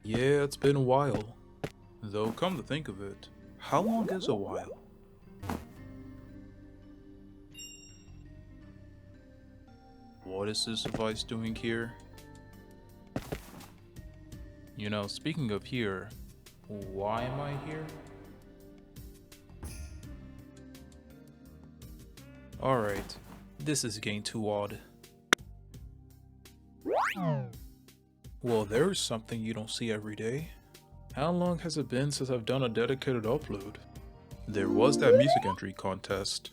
Yeah, it's been a while. Though, come to think of it, how long is a while? What is this device doing here? Speaking of here, why am I here? Alright, this is getting too odd. Well, there's something you don't see every day. How long has it been since I've done a dedicated upload? There was that music entry contest.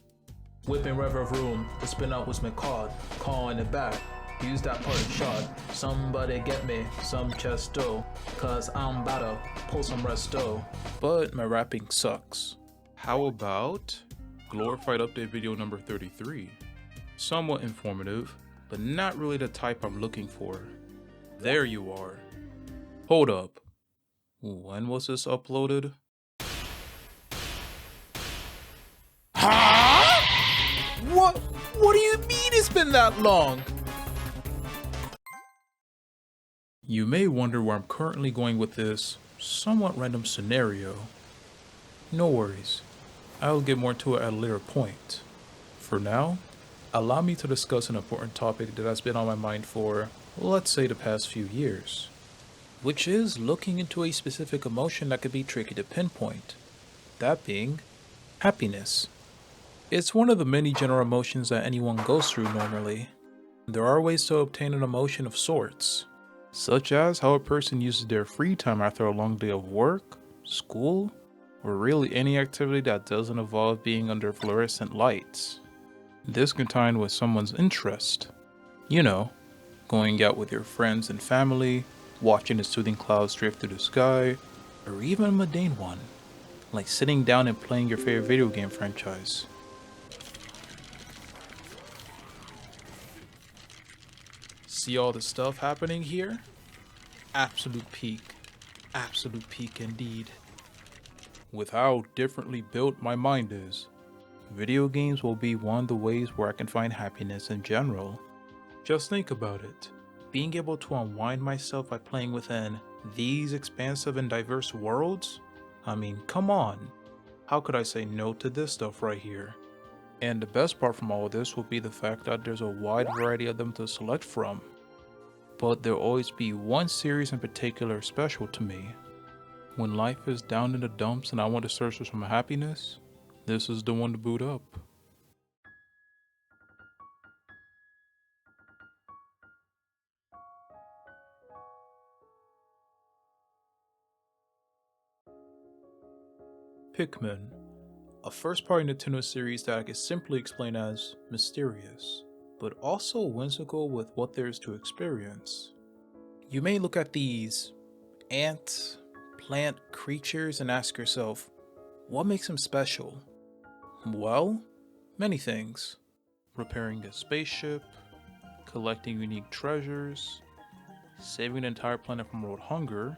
Whipping river room, the spin out was my card, calling it back. Use that part shot. Somebody get me some chesto, cause I'm about to pull some resto. But my rapping sucks. How about glorified update video number 33? Somewhat informative, but not really the type I'm looking for. There you are. Hold up. When was this uploaded? Huh? What do you mean it's been that long? You may wonder where I'm currently going with this somewhat random scenario. No worries, I'll get more to it at a later point. For now, allow me to discuss an important topic that has been on my mind for, let's say, the past few years. Which is looking into a specific emotion that could be tricky to pinpoint. That being, happiness. It's one of the many general emotions that anyone goes through normally. There are ways to obtain an emotion of sorts, such as how a person uses their free time after a long day of work, school, or really any activity that doesn't involve being under fluorescent lights. This can tie in with someone's interest. Going out with your friends and family, watching the soothing clouds drift through the sky, or even a mundane one, like sitting down and playing your favorite video game franchise. See all the stuff happening here? Absolute peak. Absolute peak indeed. With how differently built my mind is, video games will be one of the ways where I can find happiness in general. Just think about it. Being able to unwind myself by playing within these expansive and diverse worlds? I mean, come on. How could I say no to this stuff right here? And the best part from all of this will be the fact that there's a wide variety of them to select from. But there'll always be one series in particular special to me. When life is down in the dumps and I want to search for some happiness, this is the one to boot up. Pikmin, a first-party Nintendo series that I could simply explain as mysterious, but also whimsical with what there is to experience. You may look at these ant, plant creatures and ask yourself, what makes them special? Well, many things. Repairing a spaceship, collecting unique treasures, saving an entire planet from world hunger,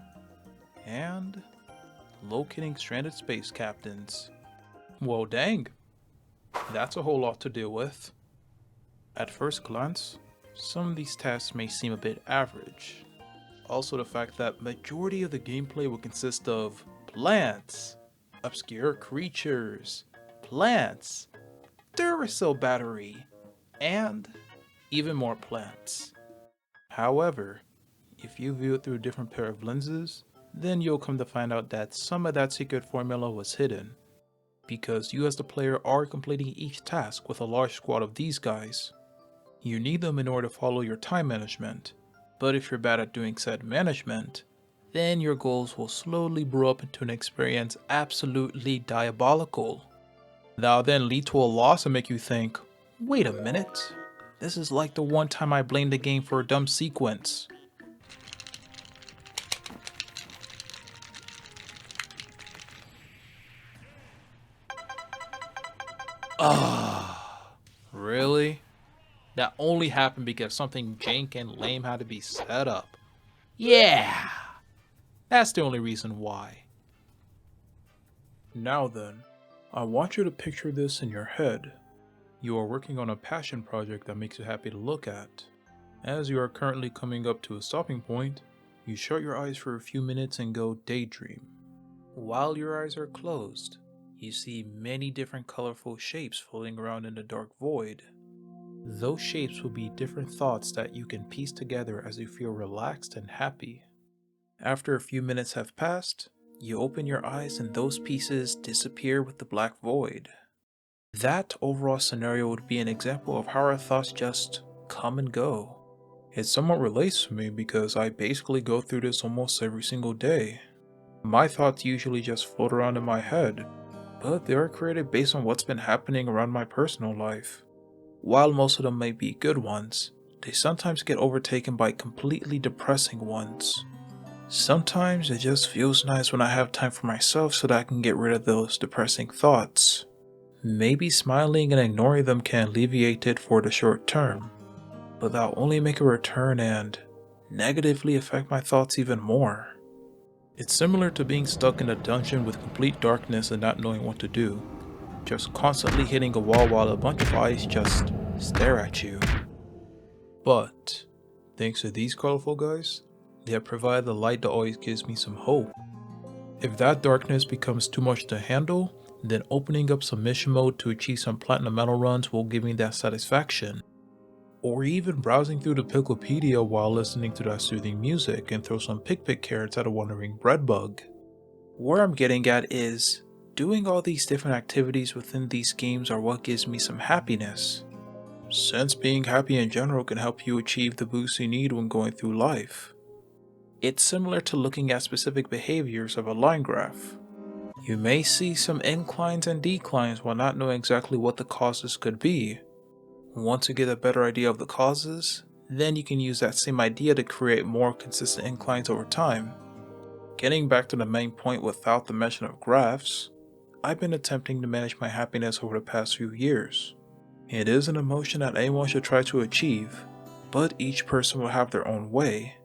and locating stranded space captains. Well, dang. That's a whole lot to deal with. At first glance, some of these tasks may seem a bit average. Also the fact that majority of the gameplay will consist of plants, obscure creatures, plants, Duracell battery, and even more plants. However, if you view it through a different pair of lenses, then you'll come to find out that some of that secret formula was hidden, because you as the player are completing each task with a large squad of these guys. You need them in order to follow your time management, but if you're bad at doing said management, then your goals will slowly brew up into an experience absolutely diabolical. That'll then lead to a loss and make you think, wait a minute, this is like the one time I blamed the game for a dumb sequence. Really? That only happened because something jank and lame had to be set up. Yeah! That's the only reason why. Now then, I want you to picture this in your head. You are working on a passion project that makes you happy to look at. As you are currently coming up to a stopping point, You shut your eyes for a few minutes and go daydream. While your eyes are closed, you see many different colorful shapes floating around in the dark void. Those shapes will be different thoughts that you can piece together as you feel relaxed and happy. After a few minutes have passed, you open your eyes and those pieces disappear with the black void. That overall scenario would be an example of how our thoughts just come and go. It somewhat relates to me because I basically go through this almost every single day. My thoughts usually just float around in my head, but they are created based on what's been happening around my personal life. While most of them may be good ones, they sometimes get overtaken by completely depressing ones. Sometimes it just feels nice when I have time for myself so that I can get rid of those depressing thoughts. Maybe smiling and ignoring them can alleviate it for the short term, but that'll only make a return and negatively affect my thoughts even more. It's similar to being stuck in a dungeon with complete darkness and not knowing what to do, just constantly hitting a wall while a bunch of eyes just stare at you. But, thanks to these colorful guys, they have provided the light that always gives me some hope. If that darkness becomes too much to handle, then opening up submission mode to achieve some platinum medal runs will give me that satisfaction. Or even browsing through the Picklepedia while listening to that soothing music and throw some pick carrots at a wandering bread bug. Where I'm getting at is, doing all these different activities within these games are what gives me some happiness, since being happy in general can help you achieve the boost you need when going through life. It's similar to looking at specific behaviors of a line graph. You may see some inclines and declines while not knowing exactly what the causes could be. Once you get a better idea of the causes, then you can use that same idea to create more consistent inclines over time. Getting back to the main point without the mention of graphs, I've been attempting to manage my happiness over the past few years. It is an emotion that anyone should try to achieve, but each person will have their own way,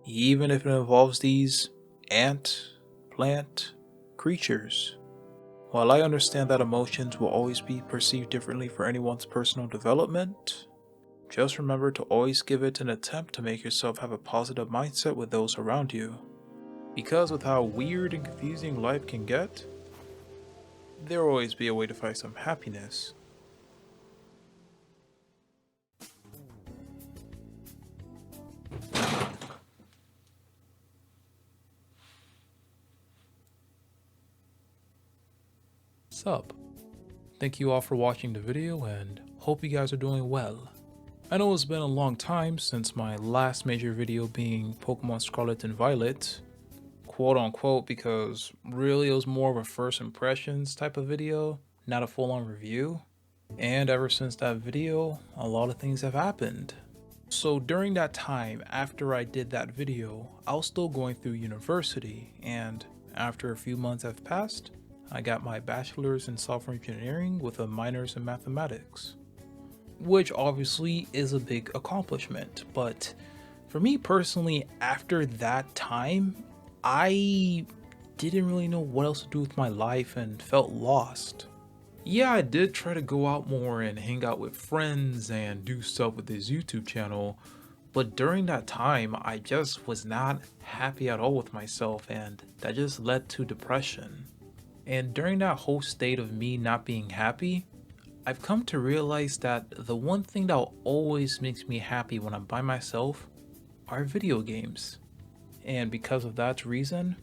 even if it involves these ant, plant, creatures. While I understand that emotions will always be perceived differently for anyone's personal development, just remember to always give it an attempt to make yourself have a positive mindset with those around you. Because with how weird and confusing life can get, there will always be a way to find some happiness. Sup? Thank you all for watching the video and hope you guys are doing well. I know it's been a long time since my last major video being Pokemon Scarlet and Violet, quote unquote, because really it was more of a first impressions type of video, not a full-on review. And ever since that video, a lot of things have happened. So during that time, after I did that video, I was still going through university, and after a few months have passed, I got my bachelor's in software engineering with a minor's in mathematics. Which obviously is a big accomplishment, but for me personally, after that time, I didn't really know what else to do with my life and felt lost. Yeah, I did try to go out more and hang out with friends and do stuff with this YouTube channel, but during that time, I just was not happy at all with myself, and that just led to depression. And during that whole state of me not being happy, I've come to realize that the one thing that always makes me happy when I'm by myself are video games. And because of that reason,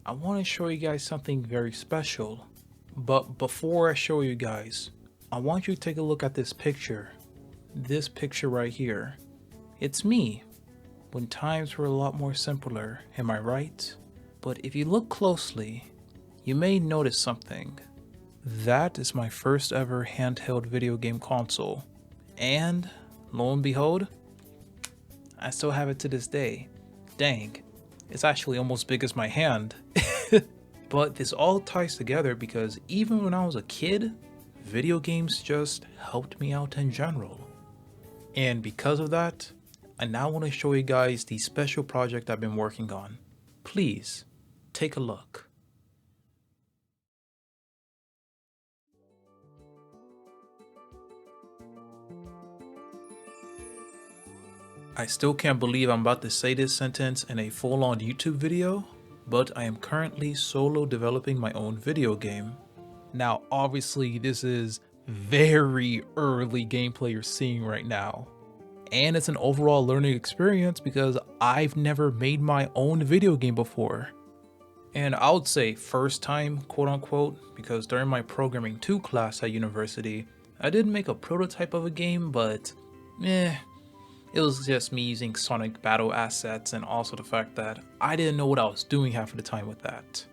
I want to show you guys something very special. But before I show you guys, I want you to take a look at this picture. This picture right here. It's me, when times were a lot more simpler, am I right? But if you look closely, you may notice something. That is my first ever handheld video game console. And, lo and behold, I still have it to this day. Dang, it's actually almost big as my hand. But this all ties together because even when I was a kid, video games just helped me out in general. And because of that, I now want to show you guys the special project I've been working on. Please, take a look. I I still can't believe I'm about to say this sentence in a full-on YouTube video, but I am currently solo developing my own video game. Now, obviously, this is very early gameplay you're seeing right now. And it's an overall learning experience because I've never made my own video game before. And I would say first time, quote unquote, because during my programming 2 class at university, I did make a prototype of a game, but it was just me using Sonic battle assets and also the fact that I didn't know what I was doing half of the time with that.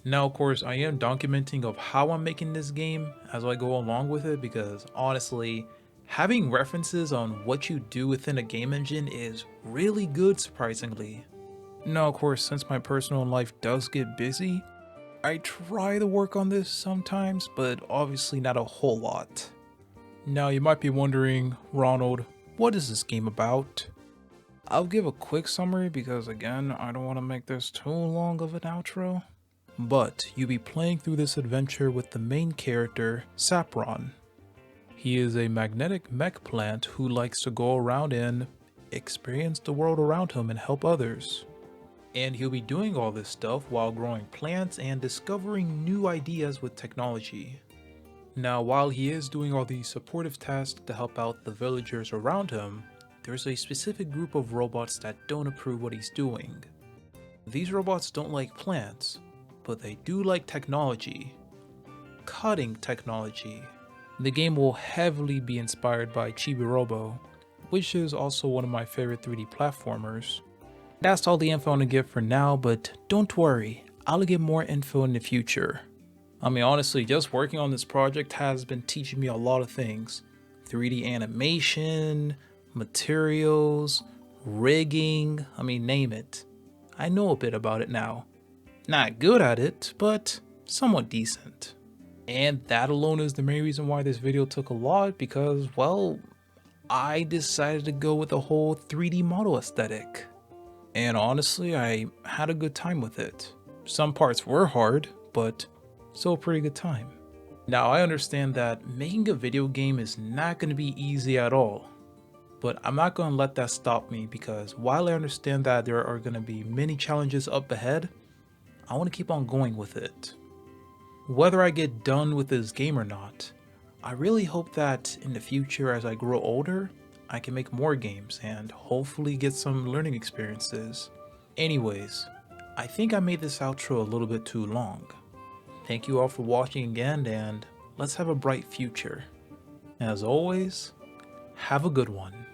Now, of course, I am documenting of how I'm making this game as I go along with it because honestly, having references on what you do within a game engine is really good, surprisingly. Now, of course, since my personal life does get busy, I try to work on this sometimes, but obviously not a whole lot. Now, you might be wondering, Ronald, what is this game about? I'll give a quick summary because, again, I don't want to make this too long of an outro. But you'll be playing through this adventure with the main character, Sapron. He is a magnetic mech plant who likes to go around and experience the world around him and help others. And he'll be doing all this stuff while growing plants and discovering new ideas with technology. Now, while he is doing all these supportive tasks to help out the villagers around him, there's a specific group of robots that don't approve what he's doing. These robots don't like plants, but they do like technology. Cutting technology. The game will heavily be inspired by Chibi Robo, which is also one of my favorite 3D platformers. That's all the info I'm gonna give for now, but don't worry, I'll get more info in the future. I mean, honestly, just working on this project has been teaching me a lot of things. 3D animation, materials, rigging, I mean, name it. I know a bit about it now. Not good at it, but somewhat decent. And that alone is the main reason why this video took a lot because, well, I decided to go with the whole 3D model aesthetic. And honestly, I had a good time with it. Some parts were hard, but still a pretty good time. Now, I understand that making a video game is not going to be easy at all. But I'm not going to let that stop me because while I understand that there are going to be many challenges up ahead, I want to keep on going with it. Whether I get done with this game or not, I really hope that in the future as I grow older, I can make more games and hopefully get some learning experiences. Anyways, I think I made this outro a little bit too long. Thank you all for watching again and let's have a bright future. As always, have a good one.